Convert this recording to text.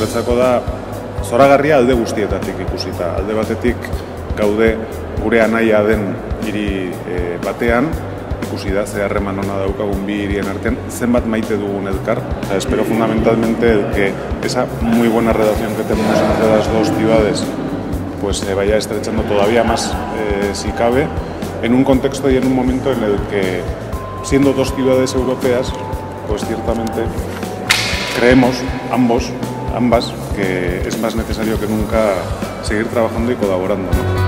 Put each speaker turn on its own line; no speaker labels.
guretzako da zoragarria alde guztietatik ikusita. Alde batetik gaude gure anaia den hiri batean, ikusi da, ze harreman ona daukagun bi hirien artean, zenbat maite dugun elkar. Espero fundamentalmente que esa muy buena relación que tenemos entre las dos ciudades pues se vaya estrechando todavía más si cabe, en un contexto y en un momento en el que, siendo dos ciudades europeas, pues ciertamente creemos ambas, que es más necesario que nunca seguir trabajando y colaborando, ¿no?